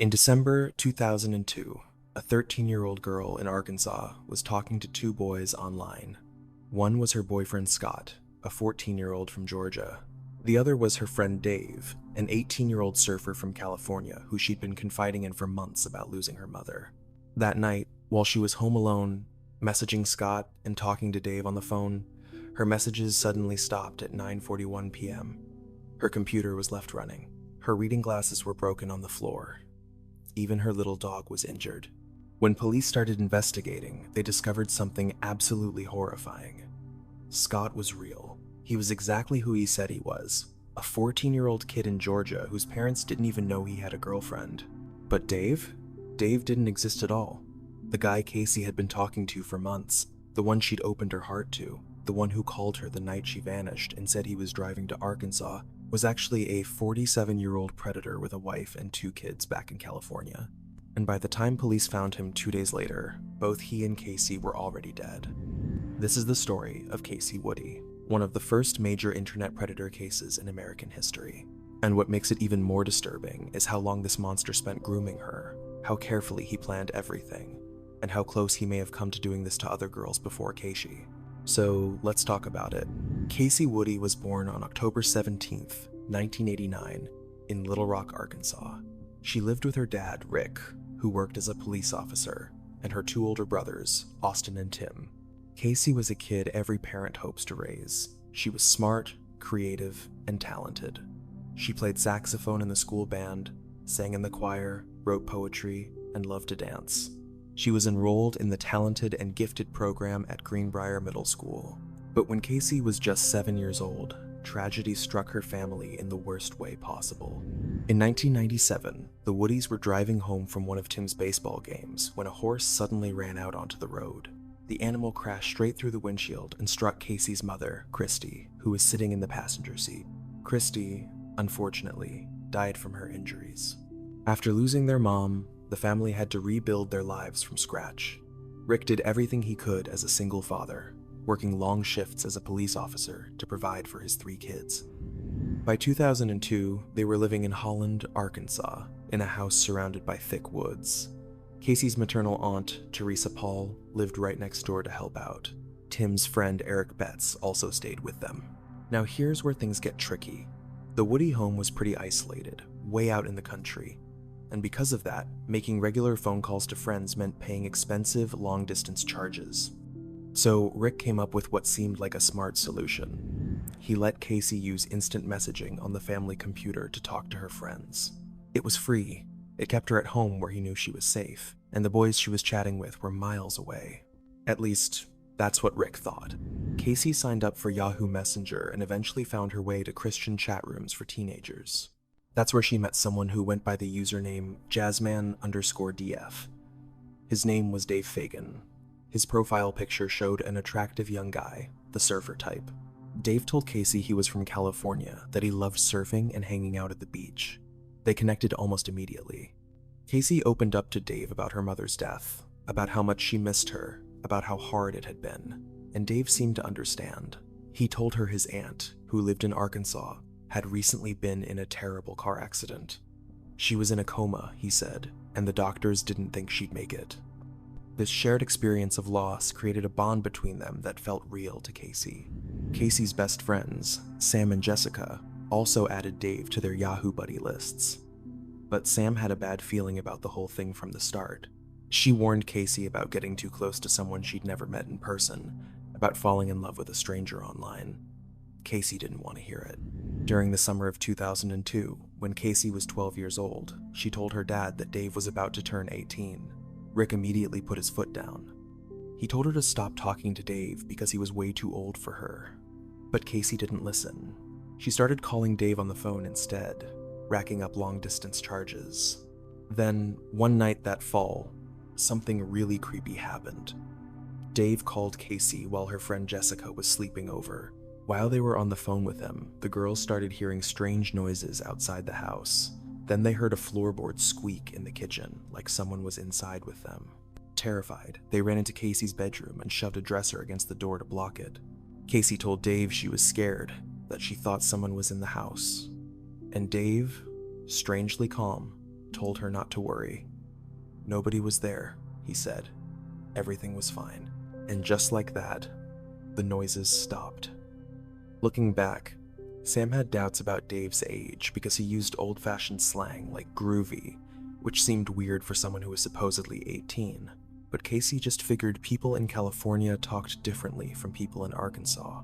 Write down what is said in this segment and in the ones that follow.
In December 2002, a 13-year-old girl in Arkansas was talking to two boys online. One was her boyfriend Scott, a 14-year-old from Georgia. The other was her friend Dave, an 18-year-old surfer from California who she'd been confiding in for months about losing her mother. That night, while she was home alone, messaging Scott and talking to Dave on the phone, her messages suddenly stopped at 9:41 p.m. Her computer was left running. Her reading glasses were broken on the floor. Even her little dog was injured. When police started investigating, they discovered something absolutely horrifying. Scott was real. He was exactly who he said he was, a 14-year-old kid in Georgia whose parents didn't even know he had a girlfriend. But Dave? Dave didn't exist at all. The guy Kacie had been talking to for months, the one she'd opened her heart to, the one who called her the night she vanished and said he was driving to Arkansas, was actually a 47-year-old predator with a wife and two kids back in California. And by the time police found him 2 days later, both he and Kacie were already dead. This is the story of Kacie Woody, one of the first major internet predator cases in American history. And what makes it even more disturbing is how long this monster spent grooming her, how carefully he planned everything, and how close he may have come to doing this to other girls before Kacie. So let's talk about it. Kacie Woody was born on October 17th, 1989, in Little Rock, Arkansas. She lived with her dad, Rick, who worked as a police officer, and her two older brothers, Austin and Tim. Kacie was a kid every parent hopes to raise. She was smart, creative, and talented. She played saxophone in the school band, sang in the choir, wrote poetry, and loved to dance. She was enrolled in the Talented and Gifted program at Greenbrier Middle School. But when Kacie was just 7 years old, tragedy struck her family in the worst way possible. In 1997, the Woodies were driving home from one of Tim's baseball games when a horse suddenly ran out onto the road. The animal crashed straight through the windshield and struck Kacie's mother, Christy, who was sitting in the passenger seat. Christy, unfortunately, died from her injuries. After losing their mom, the family had to rebuild their lives from scratch. Rick did everything he could as a single father, working long shifts as a police officer to provide for his 3 kids. By 2002, they were living in Holland, Arkansas, in a house surrounded by thick woods. Kacie's maternal aunt, Teresa Paul, lived right next door to help out. Tim's friend Eric Betts also stayed with them. Now here's where things get tricky. The Woody home was pretty isolated, way out in the country. And because of that, making regular phone calls to friends meant paying expensive, long-distance charges. So Rick came up with what seemed like a smart solution. He let Kacie use instant messaging on the family computer to talk to her friends. It was free. It kept her at home where he knew she was safe, and the boys she was chatting with were miles away. At least, that's what Rick thought. Kacie signed up for Yahoo Messenger and eventually found her way to Christian chat rooms for teenagers. That's where she met someone who went by the username Jazzman_DF. His name was Dave Fagan. His profile picture showed an attractive young guy, the surfer type. Dave told Kacie he was from California, that he loved surfing and hanging out at the beach. They connected almost immediately. Kacie opened up to Dave about her mother's death, about how much she missed her, about how hard it had been, and Dave seemed to understand. He told her his aunt, who lived in Arkansas, had recently been in a terrible car accident. She was in a coma, he said, and the doctors didn't think she'd make it. This shared experience of loss created a bond between them that felt real to Kacie. Kacie's best friends, Sam and Jessica, also added Dave to their Yahoo buddy lists. But Sam had a bad feeling about the whole thing from the start. She warned Kacie about getting too close to someone she'd never met in person, about falling in love with a stranger online. Kacie didn't want to hear it. During the summer of 2002, when Kacie was 12 years old, she told her dad that Dave was about to turn 18. Rick immediately put his foot down. He told her to stop talking to Dave because he was way too old for her. But Kacie didn't listen. She started calling Dave on the phone instead, racking up long-distance charges. Then, one night that fall, something really creepy happened. Dave called Kacie while her friend Jessica was sleeping over. While they were on the phone with him, the girls started hearing strange noises outside the house. Then they heard a floorboard squeak in the kitchen, like someone was inside with them. Terrified, they ran into Kacie's bedroom and shoved a dresser against the door to block it. Kacie told Dave she was scared, that she thought someone was in the house. And Dave, strangely calm, told her not to worry. Nobody was there, he said. Everything was fine. And just like that, the noises stopped. Looking back, Sam had doubts about Dave's age because he used old-fashioned slang like groovy, which seemed weird for someone who was supposedly 18. But Kacie just figured people in California talked differently from people in Arkansas.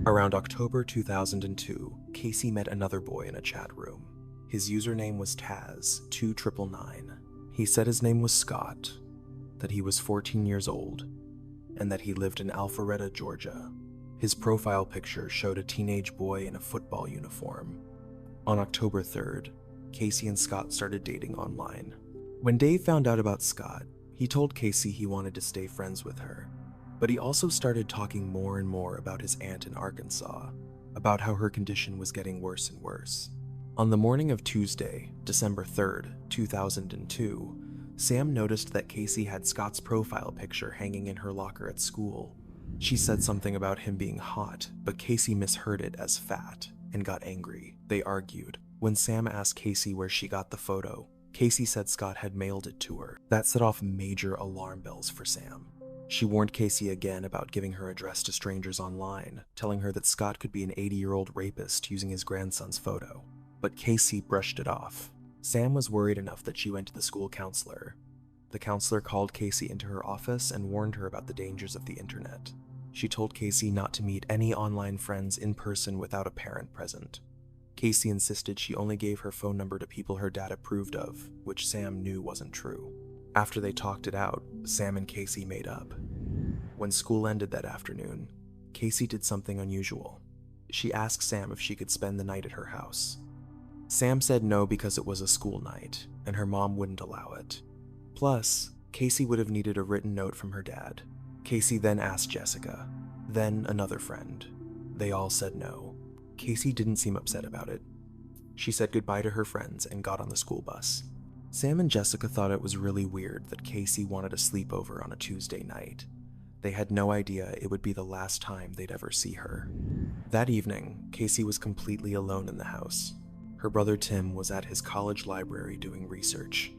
Around October 2002, Kacie met another boy in a chat room. His username was Taz2999. He said his name was Scott, that he was 14 years old, and that he lived in Alpharetta, Georgia. His profile picture showed a teenage boy in a football uniform. On October 3rd, Kacie and Scott started dating online. When Dave found out about Scott, he told Kacie he wanted to stay friends with her, but he also started talking more and more about his aunt in Arkansas, about how her condition was getting worse and worse. On the morning of Tuesday, December 3rd, 2002, Sam noticed that Kacie had Scott's profile picture hanging in her locker at school. She said something about him being hot, but Kacie misheard it as fat and got angry. They argued. When Sam asked Kacie where she got the photo, Kacie said Scott had mailed it to her. That set off major alarm bells for Sam. She warned Kacie again about giving her address to strangers online, telling her that Scott could be an 80-year-old rapist using his grandson's photo. But Kacie brushed it off. Sam was worried enough that she went to the school counselor. The counselor called Kacie into her office and warned her about the dangers of the internet. She told Kacie not to meet any online friends in person without a parent present. Kacie insisted she only gave her phone number to people her dad approved of, which Sam knew wasn't true. After they talked it out, Sam and Kacie made up. When school ended that afternoon, Kacie did something unusual. She asked Sam if she could spend the night at her house. Sam said no because it was a school night, and her mom wouldn't allow it. Plus, Kacie would have needed a written note from her dad. Kacie then asked Jessica, then another friend. They all said no. Kacie didn't seem upset about it. She said goodbye to her friends and got on the school bus. Sam and Jessica thought it was really weird that Kacie wanted a sleepover on a Tuesday night. They had no idea it would be the last time they'd ever see her. That evening, Kacie was completely alone in the house. Her brother Tim was at his college library doing research.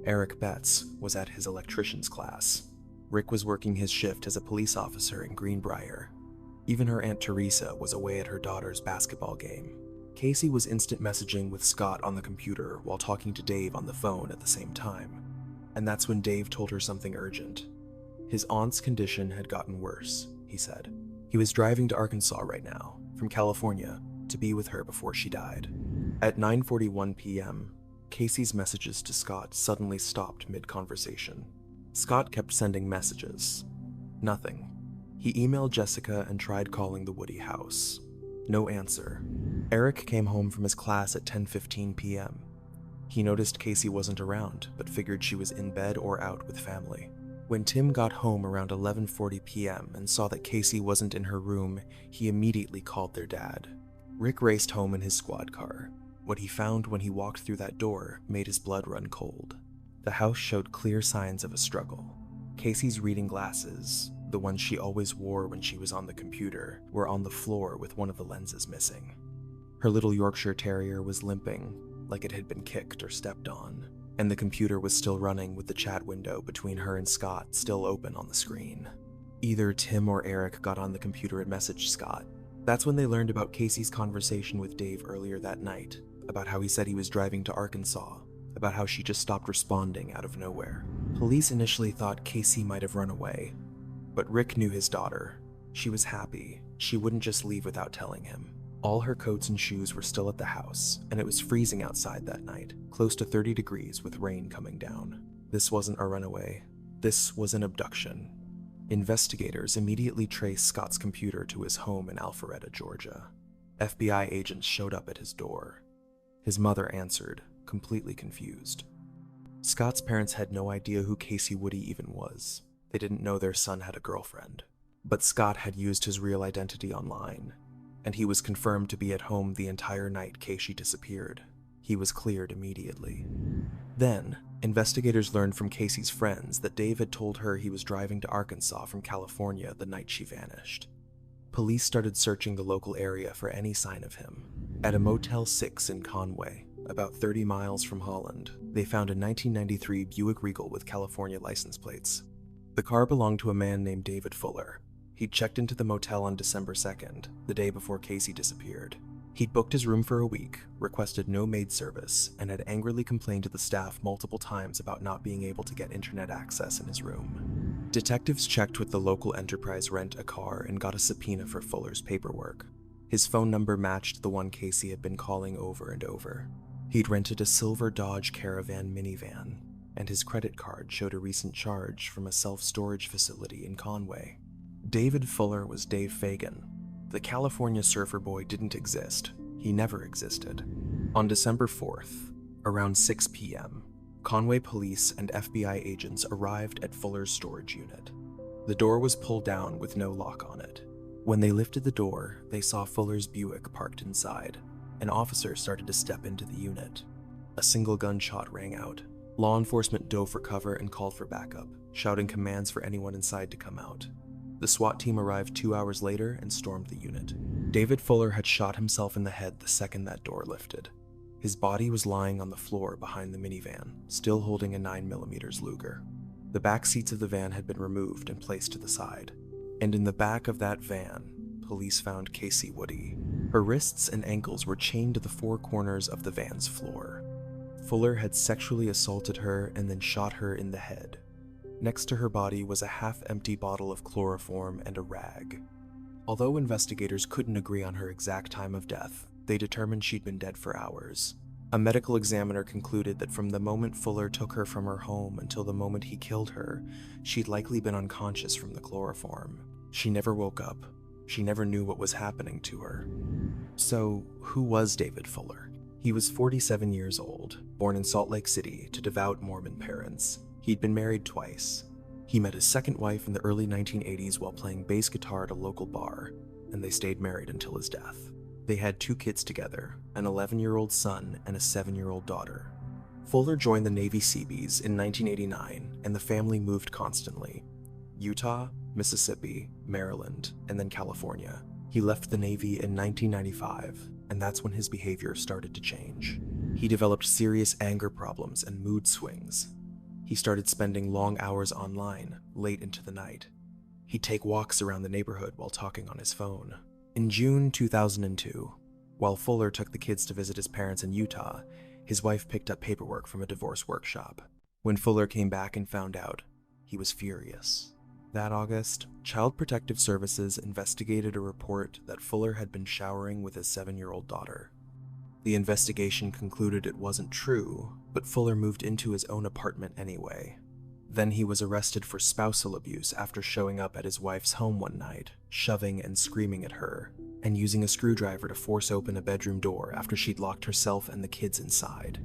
Eric Betts was at his electrician's class. Rick was working his shift as a police officer in Greenbrier. Even her Aunt Teresa was away at her daughter's basketball game. Kacie was instant messaging with Scott on the computer while talking to Dave on the phone at the same time. And that's when Dave told her something urgent. His aunt's condition had gotten worse, he said. He was driving to Arkansas right now, from California, to be with her before she died. At 9:41 p.m., Kacie's messages to Scott suddenly stopped mid-conversation. Scott kept sending messages. Nothing. He emailed Jessica and tried calling the Woody house. No answer. Eric came home from his class at 10:15 p.m. He noticed Kacie wasn't around, but figured she was in bed or out with family. When Tim got home around 11:40 p.m. and saw that Kacie wasn't in her room, he immediately called their dad. Rick raced home in his squad car. What he found when he walked through that door made his blood run cold. The house showed clear signs of a struggle. Kacie's reading glasses, the ones she always wore when she was on the computer, were on the floor with one of the lenses missing. Her little Yorkshire Terrier was limping, like it had been kicked or stepped on, and the computer was still running with the chat window between her and Scott still open on the screen. Either Tim or Eric got on the computer and messaged Scott. That's when they learned about Kacie's conversation with Dave earlier that night, about how he said he was driving to Arkansas, about how she just stopped responding out of nowhere. Police initially thought Kacie might have run away, but Rick knew his daughter. She was happy. She wouldn't just leave without telling him. All her coats and shoes were still at the house, and it was freezing outside that night, close to 30 degrees with rain coming down. This wasn't a runaway. This was an abduction. Investigators immediately traced Scott's computer to his home in Alpharetta, Georgia. FBI agents showed up at his door. His mother answered, completely confused. Scott's parents had no idea who Kacie Woody even was. They didn't know their son had a girlfriend. But Scott had used his real identity online, and he was confirmed to be at home the entire night Kacie disappeared. He was cleared immediately. Then, investigators learned from Kacie's friends that Dave had told her he was driving to Arkansas from California the night she vanished. Police started searching the local area for any sign of him. At a Motel 6 in Conway, about 30 miles from Holland, they found a 1993 Buick Regal with California license plates. The car belonged to a man named David Fuller. He'd checked into the motel on December 2nd, the day before Kacie disappeared. He'd booked his room for a week, requested no maid service, and had angrily complained to the staff multiple times about not being able to get internet access in his room. Detectives checked with the local enterprise Rent-A-Car and got a subpoena for Fuller's paperwork. His phone number matched the one Kacie had been calling over and over. He'd rented a silver Dodge Caravan minivan, and his credit card showed a recent charge from a self-storage facility in Conway. David Fuller was Dave Fagan. The California surfer boy didn't exist. He never existed. On December 4th, around 6 p.m., Conway police and FBI agents arrived at Fuller's storage unit. The door was pulled down with no lock on it. When they lifted the door, they saw Fuller's Buick parked inside. An officer started to step into the unit. A single gunshot rang out. Law enforcement dove for cover and called for backup, shouting commands for anyone inside to come out. The SWAT team arrived 2 hours later and stormed the unit. David Fuller had shot himself in the head the second that door lifted. His body was lying on the floor behind the minivan, still holding a 9mm Luger. The back seats of the van had been removed and placed to the side. And in the back of that van, police found Kacie Woody. Her wrists and ankles were chained to the four corners of the van's floor. Fuller had sexually assaulted her and then shot her in the head. Next to her body was a half-empty bottle of chloroform and a rag. Although investigators couldn't agree on her exact time of death, they determined she'd been dead for hours. A medical examiner concluded that from the moment Fuller took her from her home until the moment he killed her, she'd likely been unconscious from the chloroform. She never woke up. She never knew what was happening to her. So, who was David Fuller? He was 47 years old, born in Salt Lake City to devout Mormon parents. He'd been married twice. He met his second wife in the early 1980s while playing bass guitar at a local bar, and they stayed married until his death. They had 2 kids together, an 11-year-old son and a 7-year-old daughter. Fuller joined the Navy Seabees in 1989, and the family moved constantly. Utah, Mississippi, Maryland, and then California. He left the Navy in 1995, and that's when his behavior started to change. He developed serious anger problems and mood swings. He started spending long hours online, late into the night. He'd take walks around the neighborhood while talking on his phone. In June 2002, while Fuller took the kids to visit his parents in Utah, his wife picked up paperwork from a divorce workshop. When Fuller came back and found out, he was furious. That August, Child Protective Services investigated a report that Fuller had been showering with his 7-year-old daughter. The investigation concluded it wasn't true, but Fuller moved into his own apartment anyway. Then he was arrested for spousal abuse after showing up at his wife's home one night, shoving and screaming at her, and using a screwdriver to force open a bedroom door after she'd locked herself and the kids inside.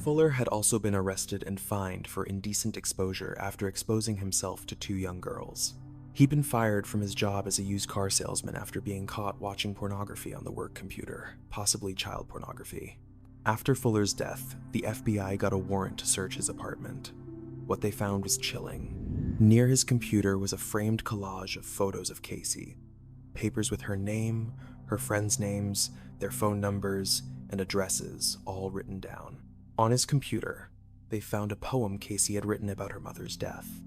Fuller had also been arrested and fined for indecent exposure after exposing himself to 2 young girls. He'd been fired from his job as a used car salesman after being caught watching pornography on the work computer, possibly child pornography. After Fuller's death, the FBI got a warrant to search his apartment. What they found was chilling. Near his computer was a framed collage of photos of Kacie. Papers with her name, her friends' names, their phone numbers, and addresses, all written down. On his computer, they found a poem Kacie had written about her mother's death.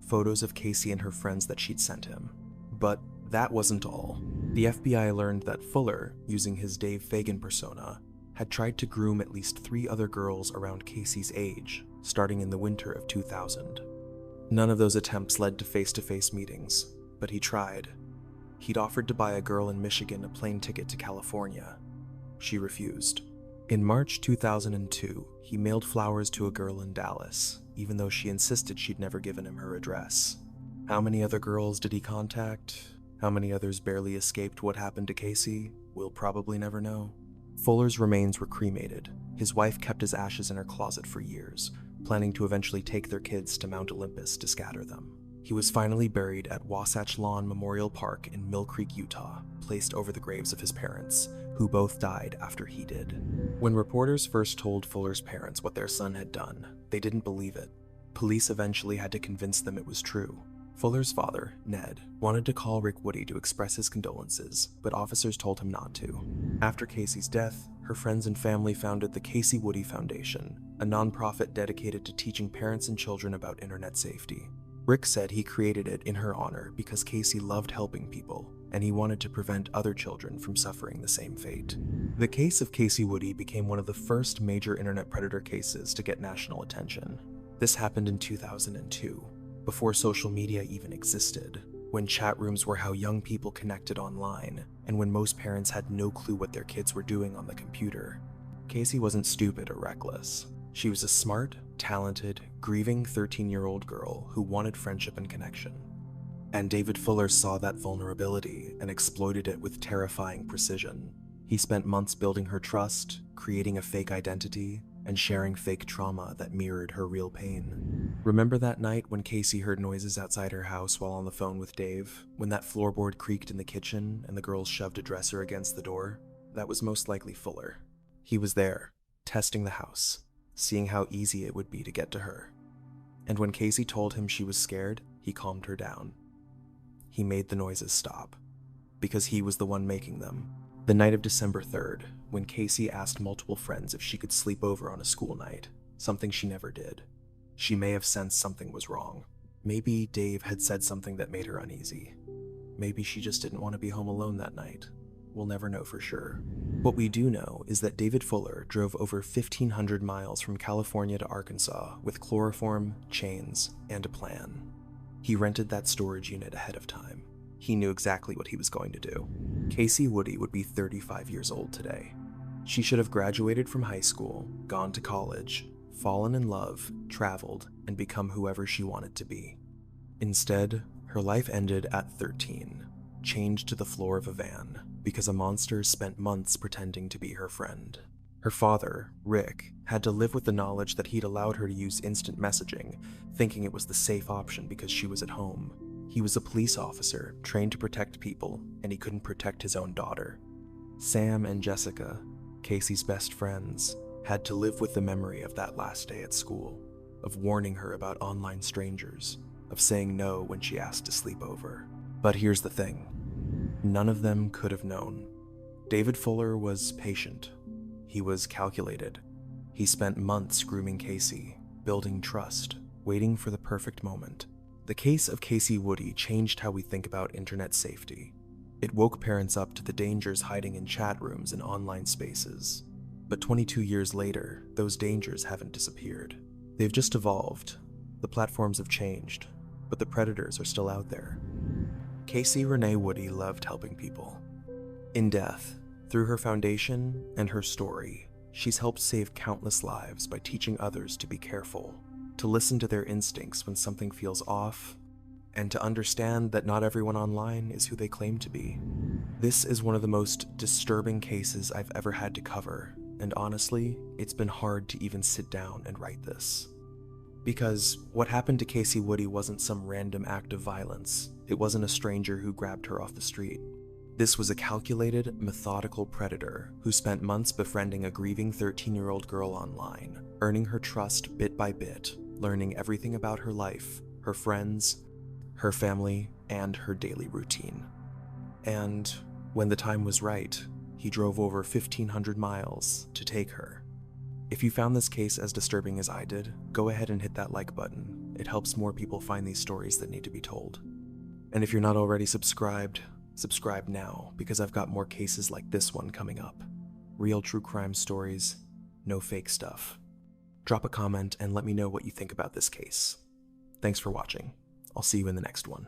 Photos of Kacie and her friends that she'd sent him. But that wasn't all. The FBI learned that Fuller, using his Dave Fagan persona, had tried to groom at least 3 other girls around Kacie's age, starting in the winter of 2000. None of those attempts led to face-to-face meetings, but he tried. He'd offered to buy a girl in Michigan a plane ticket to California. She refused. In March 2002, he mailed flowers to a girl in Dallas, even though she insisted she'd never given him her address. How many other girls did he contact? How many others barely escaped what happened to Kacie? We'll probably never know. Fuller's remains were cremated. His wife kept his ashes in her closet for years, planning to eventually take their kids to Mount Olympus to scatter them. He was finally buried at Wasatch Lawn Memorial Park in Mill Creek, Utah, placed over the graves of his parents, who both died after he did. When reporters first told Fuller's parents what their son had done, they didn't believe it. Police eventually had to convince them it was true. Fuller's father, Ned, wanted to call Rick Woody to express his condolences, but officers told him not to. After Kacie's death, her friends and family founded the Kacie Woody Foundation, a nonprofit dedicated to teaching parents and children about internet safety. Rick said he created it in her honor because Kacie loved helping people, and he wanted to prevent other children from suffering the same fate. The case of Kacie Woody became one of the first major internet predator cases to get national attention. This happened in 2002, before social media even existed, when chat rooms were how young people connected online, and when most parents had no clue what their kids were doing on the computer. Kacie wasn't stupid or reckless. She was a smart, talented, grieving 13-year-old girl who wanted friendship and connection. And David Fuller saw that vulnerability and exploited it with terrifying precision. He spent months building her trust, creating a fake identity, and sharing fake trauma that mirrored her real pain. Remember that night when Kacie heard noises outside her house while on the phone with Dave? When that floorboard creaked in the kitchen and the girls shoved a dresser against the door? That was most likely Fuller. He was there, testing the house, seeing how easy it would be to get to her. And when Kacie told him she was scared, he calmed her down. He made the noises stop, because he was the one making them. The night of December 3rd, when Kacie asked multiple friends if she could sleep over on a school night, something she never did. She may have sensed something was wrong. Maybe Dave had said something that made her uneasy. Maybe she just didn't want to be home alone that night. We'll never know for sure. What we do know is that David Fuller drove over 1,500 miles from California to Arkansas with chloroform, chains, and a plan. He rented that storage unit ahead of time. He knew exactly what he was going to do. Kacie Woody would be 35 years old today. She should have graduated from high school, gone to college, fallen in love, traveled, and become whoever she wanted to be. Instead, her life ended at 13, chained to the floor of a van because a monster spent months pretending to be her friend. Her father, Rick, had to live with the knowledge that he'd allowed her to use instant messaging, thinking it was the safe option because she was at home. He was a police officer, trained to protect people, and he couldn't protect his own daughter. Sam and Jessica, Kacie's best friends, had to live with the memory of that last day at school, of warning her about online strangers, of saying no when she asked to sleep over. But here's the thing. None of them could have known. David Fuller was patient. He was calculated. He spent months grooming Kacie, building trust, waiting for the perfect moment. The case of Kacie Woody changed how we think about internet safety. It woke parents up to the dangers hiding in chat rooms and online spaces. But 22 years later, those dangers haven't disappeared. They've just evolved. The platforms have changed, but the predators are still out there. Kacie Rene Woody loved helping people. In death, through her foundation and her story, she's helped save countless lives by teaching others to be careful, to listen to their instincts when something feels off, and to understand that not everyone online is who they claim to be. This is one of the most disturbing cases I've ever had to cover, and honestly, it's been hard to even sit down and write this. Because what happened to Kacie Woody wasn't some random act of violence. It wasn't a stranger who grabbed her off the street. This was a calculated, methodical predator who spent months befriending a grieving 13-year-old girl online, earning her trust bit by bit, learning everything about her life, her friends, her family, and her daily routine. And when the time was right, he drove over 1,500 miles to take her. If you found this case as disturbing as I did, go ahead and hit that like button. It helps more people find these stories that need to be told. And if you're not already subscribed, subscribe now, because I've got more cases like this one coming up. Real true crime stories, no fake stuff. Drop a comment and let me know what you think about this case. Thanks for watching. I'll see you in the next one.